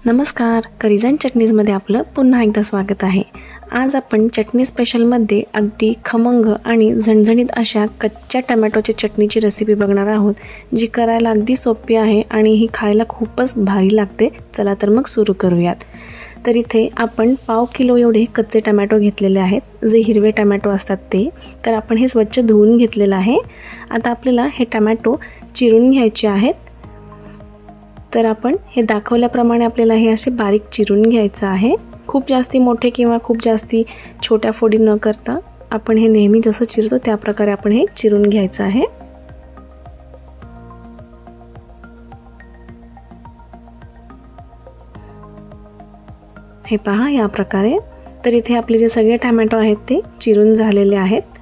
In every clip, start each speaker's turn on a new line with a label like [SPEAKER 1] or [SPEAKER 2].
[SPEAKER 1] नमस्कार, curries and चटणीजमध्ये आपलं पुन्हा एकदा स्वागत आहे। आज आपण चटणी स्पेशलमध्ये अगदी खमंग आणि झणझणीत अशा कच्च्या टोमॅटोची चटणीची रेसिपी बघणार आहोत, जी करायला अगदी सोपी आहे आणि ही खायला खूपच भारी लागते। चला तर मग सुरू करूयात। तर इथे आपण पाव किलो एवढे कच्चे टोमॅटो घेतलेले आहेत, जे हिरवे टोमॅटो असतात ते। तर आपण हे स्वच्छ धुवून घेतलेले आहे। आता आपल्याला हे टोमॅटो चिरून घ्यायचे आहेत। तर आपण हे दाखवल्याप्रमाणे आपल्याला हे असे बारीक चिरून घ्यायचं आहे। खूप जास्ती मोठे किंवा खूप जास्ती छोट्या फोडी न करता आपण हे नेहमी जसं चिरतो त्या प्रकारे आपण हे चिरून घ्यायचं आहे। हे पहा या प्रकारे। तर इथे आपले जे सगळे टोमॅटो आहेत ते चिरून झालेले आहेत।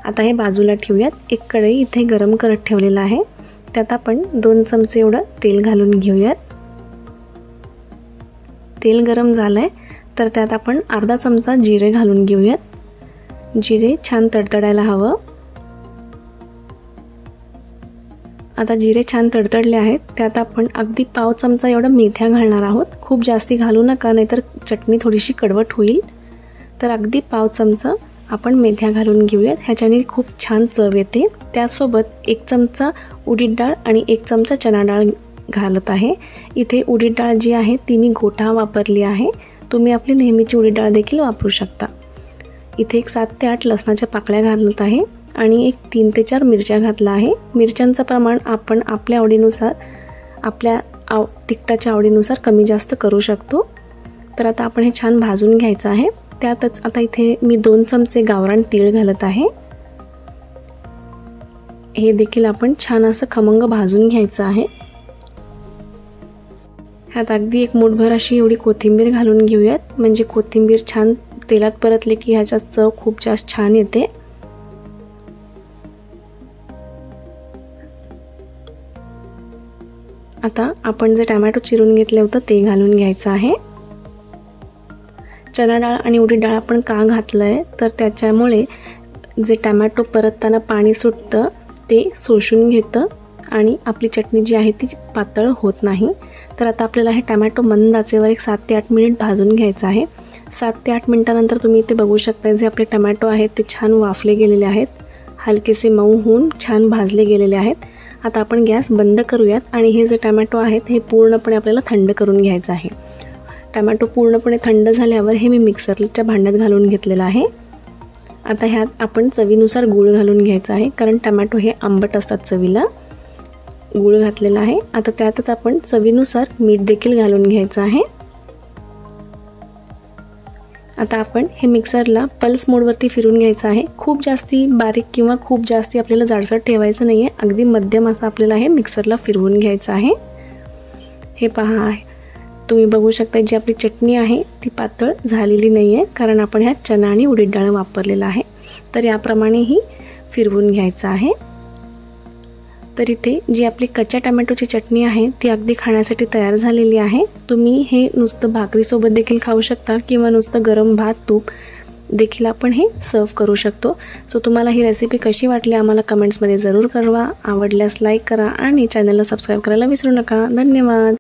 [SPEAKER 1] आता हे बाजूला ठेवूयात। एक कढई इथे गरम करत ठेवलेला आहे, त्यात आपण 2 चमचे एवढं तेल घालून घेऊयात। तेल गरम झालंय तर त्यात आपण अर्धा चमचा जिरे घालून घेऊयात। जिरे छान तडतडायला हवं। आता जिरे छान तडतडले आहेत, त्यात आपण अगदी पाव चमचा एवढं मेथ्या घालणार आहोत। खूप जास्ती घालू नका, नाहीतर चटणी थोडीशी कडवट होईल। तर अगदी पाव चमचा आपण मेथ्या घालून घेऊयात, ह्याच्याने खूप छान चव येते। त्यासोबत 1 चमचा उडीद डाळ आणि 1 चमचा चणा डाळ घालत आहे। इथे उडीद डाळ जी आहे ती मी गोठा वापरली आहे, तुम्ही आपली नेहमीची उडीद डाळ देखील वापरू शकता। इथे एक 7 ते 8 लसणाच्या पाकळ्या घालत आहे आणि एक 3 ते 4 मिरच्या घातला आहे। मिरच्यांचं प्रमाण आपण आपल्या आवडीनुसार, आपल्या तिखटाच्या आवडीनुसार कमी जास्त करू शकतो। तर आता आपण हे छान भाजून घ्यायचं आहे। त्यातच आता इथे मी 2 चमचे गावरान तीळ घालत आहे। हे देखील आपण छान असं खमंग भाजून घ्यायचं आहे। ह्यात अगदी एक मूठभर अशी एवढी कोथिंबीर घालून घेऊयात, म्हणजे कोथिंबीर छान तेलात परतली की ह्याची चव खूप जास्त छान येते। आता आपण जे टोमॅटो चिरून घेतले होते ते घालून घ्यायचं आहे। चणा डाळ आणि उडीद डाळ आपण का घातलंय, तर त्याच्यामुळे जे टोमॅटो परतताना पाणी सुटतं ते शोषून घेतं आणि आपली चटणी जी आहे ती पातळ होत नाही। तर आता आपल्याला हे टोमॅटो मंद आचेवर एक 7 ते 8 मिनिट भाजून घ्यायचं आहे। 7 ते 8 मिनिटानंतर तुम्ही इथे बघू शकता, जे आपले टोमॅटो आहेत ते छान वाफले गेलेले आहेत, हलकेसे मऊ होऊन छान भाजले गेलेले आहेत। आता आपण गॅस बंद करूयात आणि हे जे टोमॅटो आहेत हे पूर्णपणे आपल्याला थंड करून घ्यायचं आहे। टोमॅटो पूर्णपणे थंड झाल्यावर हे मी मिक्सरच्या भांड्यात घालून घेतलेलं आहे। आता ह्यात आपण चवीनुसार गूळ घालून घ्यायचा आहे, कारण टोमॅटो हे आंबट असतात चवीला। गूळ घातलेला आहे। आता त्यातच आपण चवीनुसार मीठ देखील घालून घ्यायचं आहे। आता आपण हे मिक्सरला पल्स मोडवरती फिरून घ्यायचं आहे। खूप जास्ती बारीक किंवा खूप जास्ती आपल्याला जाडसर ठेवायचं नाही आहे, अगदी मध्यम असं आपल्याला हे मिक्सरला फिरवून घ्यायचं आहे। हे पहा, तुम्ही बघू शकता जी आपली चटणी आहे ती पातळ झालेली नाही आहे, कारण आपण ह्यात चणा आणि उडीद डाळ वापरलेला आहे। तर याप्रमाणे ही फिरवून घ्यायचं आहे। तर इथे जी आपली कच्च्या टोमॅटोची चटणी आहे ती अगदी खाण्यासाठी तयार झालेली आहे। तुम्ही हे नुसतं भाकरीसोबत देखील खाऊ शकता किंवा नुसतं गरम भात तूप देखील आपण हे सर्व करू शकतो। सो तुम्हाला ही रेसिपी कशी वाटली आम्हाला कमेंट्समध्ये जरूर कळवा। आवडल्यास लाईक करा आणि चॅनलला सबस्क्राईब करायला विसरू नका। धन्यवाद।